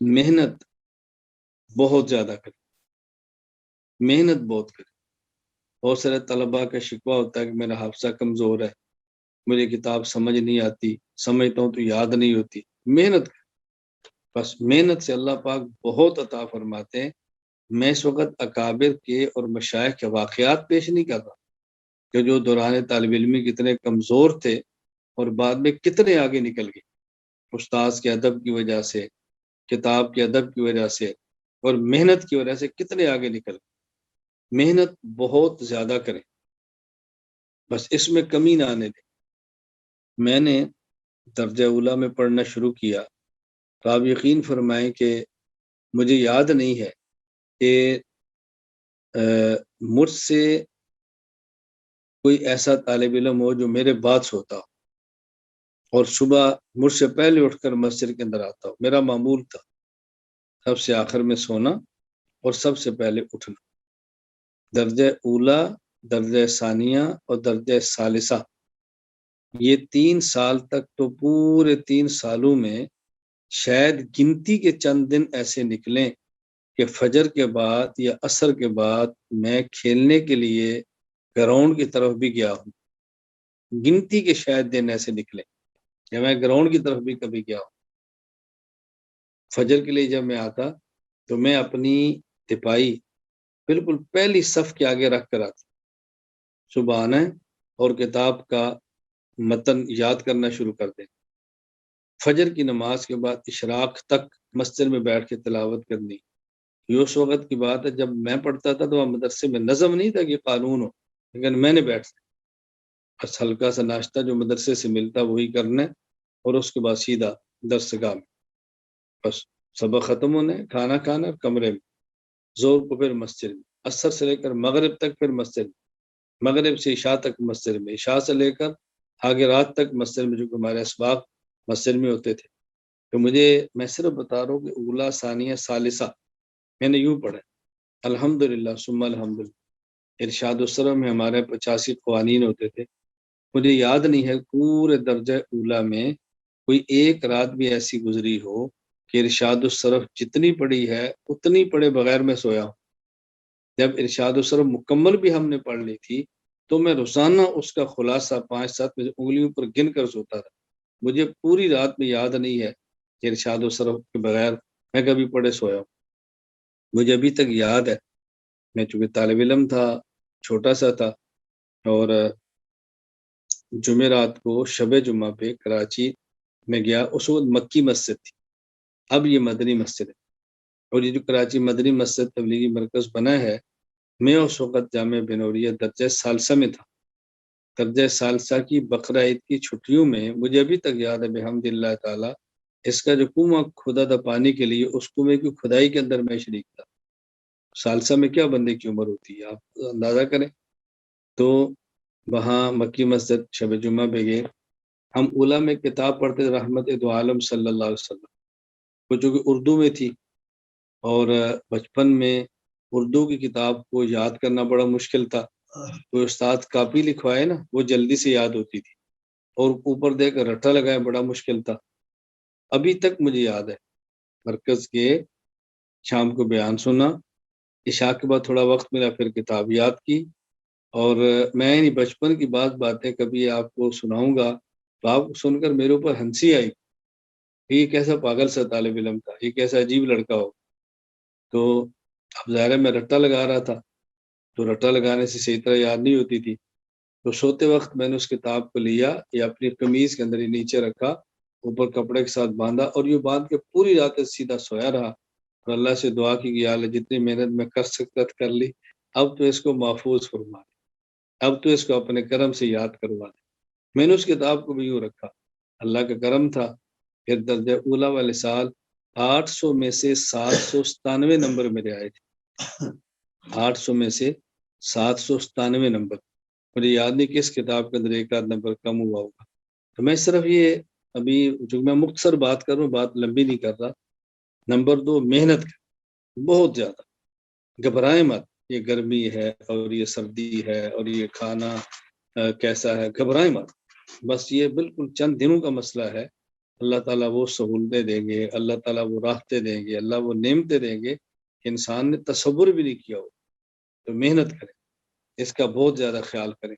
محنت بہت زیادہ کریں، محنت بہت کریں۔ بہت سارے طلباء کا شکوہ ہوتا ہے کہ میرا حافظہ کمزور ہے، مجھے کتاب سمجھ نہیں آتی، سمجھتا ہوں تو یاد نہیں ہوتی۔ محنت کریں، بس محنت سے اللہ پاک بہت عطا فرماتے ہیں۔ میں اس وقت اکابر کے اور مشائخ کے واقعات پیش نہیں کر رہا کہ جو دوران طالب علمی کتنے کمزور تھے اور بعد میں کتنے آگے نکل گئے، استاذ کے ادب کی وجہ سے، کتاب کے ادب کی وجہ سے اور محنت کی وجہ سے کتنے آگے نکل گئے۔ محنت بہت زیادہ کریں، بس اس میں کمی نہ آنے دیں۔ میں نے درجہ اولیٰ میں پڑھنا شروع کیا تو آپ یقین فرمائیں کہ مجھے یاد نہیں ہے کہ مجھ سے کوئی ایسا طالب علم ہو جو میرے بعد سوتا ہو اور صبح مجھ سے پہلے اٹھ کر مسجد کے اندر آتا ہو۔ میرا معمول تھا سب سے آخر میں سونا اور سب سے پہلے اٹھنا۔ درجہ اولیٰ، درجہ ثانیہ اور درجہ ثالثہ، یہ 3 سال تک تو پورے 3 سالوں میں شاید گنتی کے چند دن ایسے نکلیں کہ فجر کے بعد یا عصر کے بعد میں کھیلنے کے لیے گراؤنڈ کی طرف بھی گیا ہوں۔ گنتی کے شاید دن ایسے نکلے کہ میں گراؤنڈ کی طرف بھی کبھی گیا ہوں۔ فجر کے لیے جب میں آتا تو میں اپنی تپائی بالکل پہلی صف کے آگے رکھ کر آتا، صبح آنا ہے اور کتاب کا متن یاد کرنا شروع کر دیں۔ فجر کی نماز کے بعد اشراق تک مسجد میں بیٹھ کے تلاوت کرنی۔ یہ اس وقت کی بات ہے جب میں پڑھتا تھا تو مدرسے میں نظم نہیں تھا کہ قانون ہو، لیکن میں نے بیٹھتا بس ہلکا سا ناشتہ جو مدرسے سے ملتا وہی کرنا اور اس کے بعد سیدھا درسگاہ میں، بس سبق ختم ہونے، کھانا کھانا اور کمرے میں، زور کو پھر مسجد میں، عصر سے لے کر مغرب تک پھر مسجد میں، مغرب سے عشاء تک مسجد میں، عشاء سے لے کر آگے رات تک مسجد میں، جو کہ ہمارے اسباق مسجد میں ہوتے تھے۔ تو میں صرف بتا رہا ہوں کہ اولیٰ، ثانیہ، ثالثہ میں نے یوں پڑھا الحمدللہ ثم الحمدللہ۔ ارشاد السرہ میں ہمارے 85 قوانین ہوتے تھے، مجھے یاد نہیں ہے پورے درجہ اولیٰ میں کوئی ایک رات بھی ایسی گزری ہو کہ ارشاد الصرف جتنی پڑھی ہے اتنی پڑھے بغیر میں سویا ہوں۔ جب ارشاد الصرف مکمل بھی ہم نے پڑھ لی تھی تو میں روزانہ اس کا خلاصہ 5-7 میں انگلیوں پر گن کر سوتا تھا۔ مجھے پوری رات میں یاد نہیں ہے کہ ارشاد الصرف کے بغیر میں کبھی پڑھے سویا ہوں۔ مجھے ابھی تک یاد ہے، میں چونکہ طالب علم تھا، چھوٹا سا تھا، اور جمعرات کو شب جمعہ پہ کراچی میں گیا۔ اس وقت مکی مسجد تھی، اب یہ مدنی مسجد ہے، اور یہ جو کراچی مدنی مسجد تبلیغی مرکز بنا ہے، میں اس وقت جامعہ بنوریہ درجہ ثالثہ میں تھا۔ درجہ ثالثہ کی بقرہ عید کی چھٹیوں میں مجھے ابھی تک یاد ہے بحمد اللہ تعالی، اس کا جو کنواں کھدا تھا پانی کے لیے، اس کنویں کی کھدائی کے اندر میں شریک تھا۔ ثالثہ میں کیا بندے کی عمر ہوتی ہے آپ اندازہ کریں۔ تو وہاں مکی مسجد شب جمعہ پہ گئے، ہم اولیٰ میں کتاب پڑھتے تھے رحمت دو عالم صلی اللہ علیہ وسلم، وہ جو کہ اردو میں تھی، اور بچپن میں اردو کی کتاب کو یاد کرنا بڑا مشکل تھا۔ کوئی استاد کاپی لکھوائے نا وہ جلدی سے یاد ہوتی تھی، اور اوپر دے کر رٹا لگائے بڑا مشکل تھا۔ ابھی تک مجھے یاد ہے مرکز کے شام کو بیان سنا، عشاء کے بعد تھوڑا وقت ملا پھر کتاب یاد کی، اور میں بچپن کی باتیں کبھی آپ کو سناؤں گا تو آپ سن کر میرے اوپر ہنسی آئی، یہ کیسا پاگل سا طالب علم تھا، یہ کیسا عجیب لڑکا ہو۔ تو اب ظاہر ہے میں رٹا لگا رہا تھا، تو رٹا لگانے سے صحیح طرح یاد نہیں ہوتی تھی، تو سوتے وقت میں نے اس کتاب کو لیا یا اپنی قمیض کے اندر ہی نیچے رکھا، اوپر کپڑے کے ساتھ باندھا، اور یہ باندھ کے پوری رات سیدھا سویا رہا، اور اللہ سے دعا کی کہ اللہ جتنی محنت میں کر سکتا کر لی، اب تو اس کو محفوظ فرما دے، اب تو اس کو اپنے کرم سے یاد کروا دے۔ میں نے اس کتاب کو بھی یوں رکھا، اللہ کا کرم تھا، پھر درجہ اولیٰ والے سال 800 میں سے 797 نمبر میرے آئے تھے، 800 میں سے 797 نمبر، مجھے یاد نہیں کس کتاب کے اندر ایک آدھ نمبر کم ہوا ہوگا۔ تو میں صرف یہ ابھی جو میں مختصر بات کر رہا ہوں، بات لمبی نہیں کر رہا۔ نمبر 2، محنت کر، بہت زیادہ، گھبرائیں مت، یہ گرمی ہے اور یہ سردی ہے اور یہ کھانا کیسا ہے، گھبرائیں مت، بس یہ بالکل چند دنوں کا مسئلہ ہے، اللہ تعالیٰ وہ سہولتیں دیں گے، اللہ تعالیٰ وہ راحتیں دیں گے، اللہ وہ نعمتیں دیں گے کہ انسان نے تصور بھی نہیں کیا ہو. تو محنت کریں، اس کا بہت زیادہ خیال کریں.